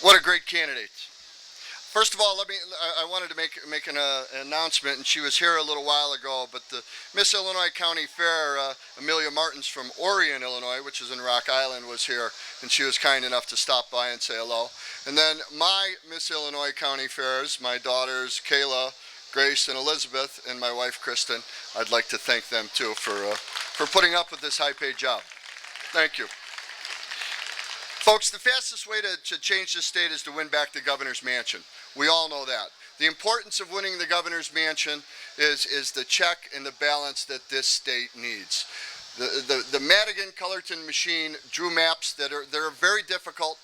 What a great candidate. First of all, I wanted to make an announcement, and she was here a little while ago, but the Miss Illinois County Fair, Amelia Martins from Orion, Illinois, which is in Rock Island, was here, and she was kind enough to stop by and say hello. And then my Miss Illinois County Fairs, my daughters Kayla, Grace, and Elizabeth, and my wife Kristen, I'd like to thank them too for putting up with this high-paid job. Thank you. Folks, the fastest way to change this state is to win back the governor's mansion. We all know that. The importance of winning the governor's mansion is the check and the balance that this state needs. The Madigan-Cullerton machine drew maps that are very difficult.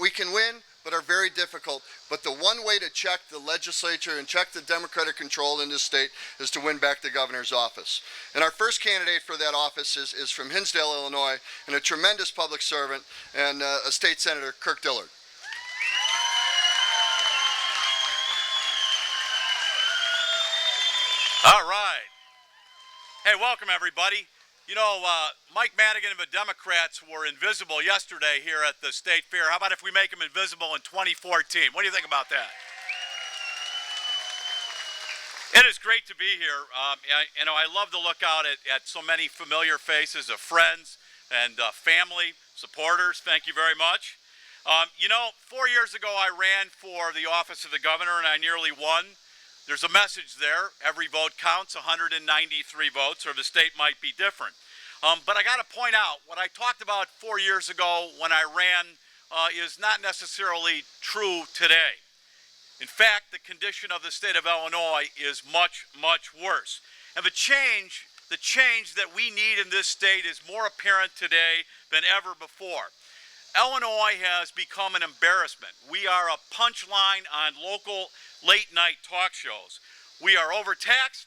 We can win, but are very difficult. But the one way to check the legislature and check the Democratic control in this state is to win back the governor's office. And our first candidate for that office is from Hinsdale, Illinois, and a tremendous public servant, and a state senator, Kirk Dillard. All right. Hey, welcome everybody. You know, Mike Madigan and the Democrats were invisible yesterday here at the State Fair. How about if we make them invisible in 2014? What do you think about that? It is great to be here. I love to look out at so many familiar faces of friends and family, supporters. Thank you very much. 4 years ago I ran for the office of the governor and I nearly won. There's a message there. Every vote counts, 193 votes, or the state might be different. But I got to point out, what I talked about 4 years ago when I ran is not necessarily true today. In fact, the condition of the state of Illinois is much, much worse. And the change that we need in this state is more apparent today than ever before. Illinois has become an embarrassment. We are a punchline on local late-night talk shows. We are overtaxed,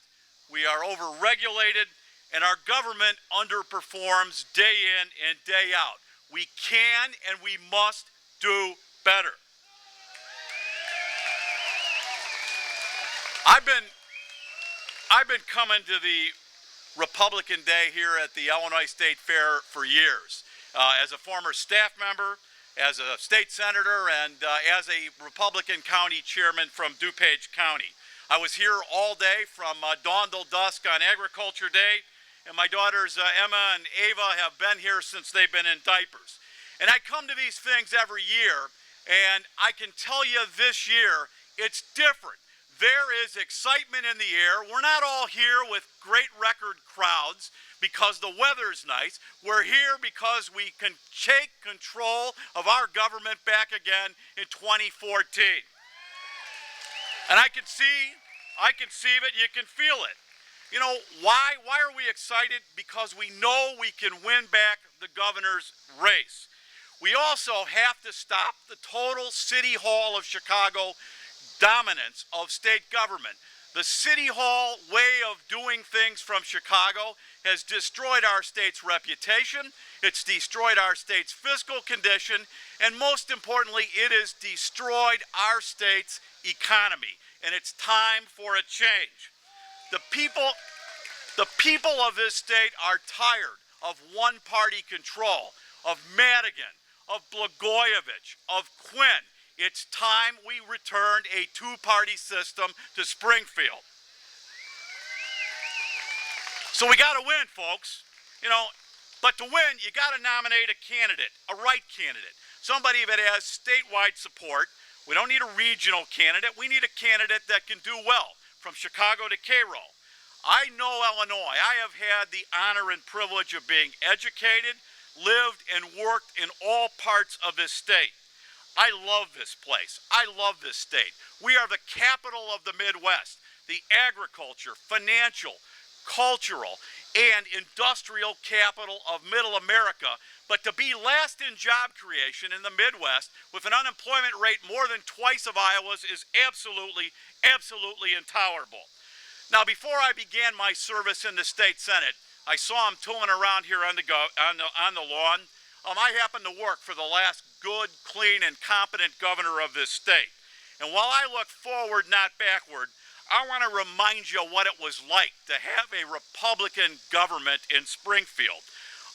we are overregulated, and our government underperforms day in and day out. We can and we must do better. I've been coming to the Republican Day here at the Illinois State Fair for years. As a former staff member, as a state senator, and as a Republican county chairman from DuPage County. I was here all day from dawn till dusk on Agriculture Day, and my daughters Emma and Ava have been here since they've been in diapers. And I come to these things every year, and I can tell you this year, it's different. There is excitement in the air. We're not all here with great record crowds because the weather's nice. We're here because we can take control of our government back again in 2014. And I can see it, you can feel it. You know, why are we excited? Because we know we can win back the governor's race. We also have to stop the total City Hall of Chicago dominance of state government. The City Hall way of doing things from Chicago has destroyed our state's reputation, it's destroyed our state's fiscal condition, and most importantly, it has destroyed our state's economy. And it's time for a change. The people of this state are tired of one-party control, of Madigan, of Blagojevich, of Quinn. It's time we returned a two-party system to Springfield. So we got to win, folks. But to win, you got to nominate a candidate, a right candidate, somebody that has statewide support. We don't need a regional candidate. We need a candidate that can do well, from Chicago to Cairo. I know Illinois. I have had the honor and privilege of being educated, lived, and worked in all parts of this state. I love this place. I love this state. We are the capital of the Midwest, the agriculture, financial, cultural, and industrial capital of Middle America. But to be last in job creation in the Midwest with an unemployment rate more than twice of Iowa's is absolutely, absolutely intolerable. Now, before I began my service in the state Senate, I saw him tooling around here on the lawn. I happen to work for the last good, clean, and competent governor of this state. And while I look forward, not backward, I want to remind you what it was like to have a Republican government in Springfield.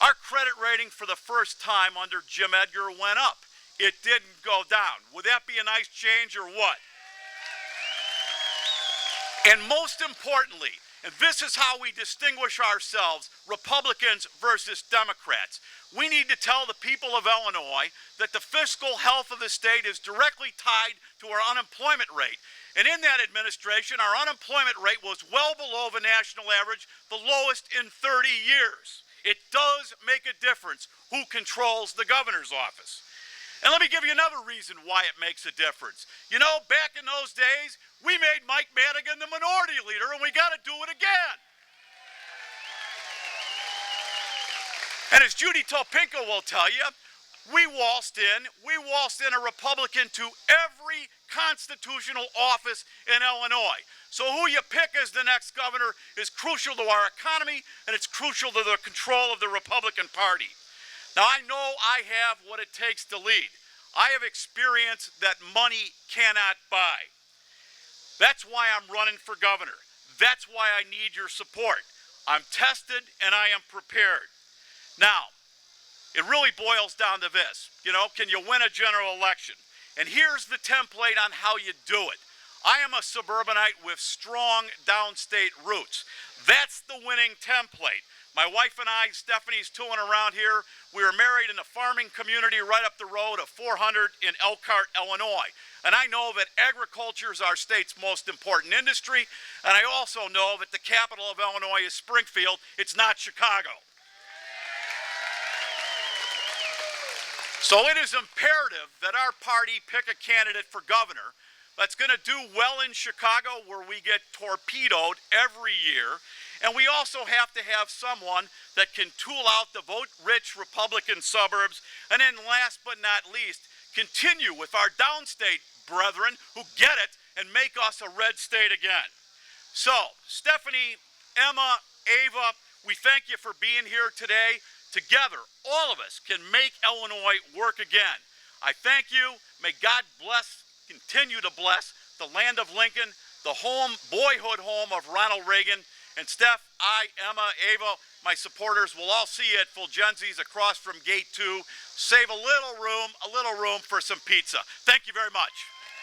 Our credit rating for the first time under Jim Edgar went up. it didn't go down. Would that be a nice change or what? And most importantly, and this is how we distinguish ourselves, Republicans versus Democrats, we need to tell the people of Illinois that the fiscal health of the state is directly tied to our unemployment rate. And in that administration, our unemployment rate was well below the national average, the lowest in 30 years. It does make a difference who controls the governor's office. And let me give you another reason why it makes a difference. You know, back in those days, we made Mike Madigan the minority leader, and we got to do it again. And as Judy Topinka will tell you, we waltzed in a Republican to every constitutional office in Illinois. So who you pick as the next governor is crucial to our economy, and it's crucial to the control of the Republican Party. Now, I know I have what it takes to lead. I have experience that money cannot buy. That's why I'm running for governor. That's why I need your support. I'm tested and I am prepared. Now, it really boils down to this. You know, can you win a general election? And here's the template on how you do it. I am a suburbanite with strong downstate roots. That's the winning template. My wife and I, Stephanie's tooling around here, we were married in a farming community right up the road of 400 in Elkhart, Illinois. And I know that agriculture is our state's most important industry, and I also know that the capital of Illinois is Springfield. It's not Chicago. So it is imperative that our party pick a candidate for governor that's going to do well in Chicago, where we get torpedoed every year. And we also have to have someone that can tool out the vote-rich Republican suburbs. And then last but not least, continue with our downstate brethren who get it and make us a red state again. So, Stephanie, Emma, Ava, we thank you for being here today. Together, all of us can make Illinois work again. I thank you. May God continue to bless the land of Lincoln, the boyhood home of Ronald Reagan. And Steph, I, Emma, Ava, my supporters, will all see you at Fulgenzi's across from Gate 2. Save a little room for some pizza. Thank you very much.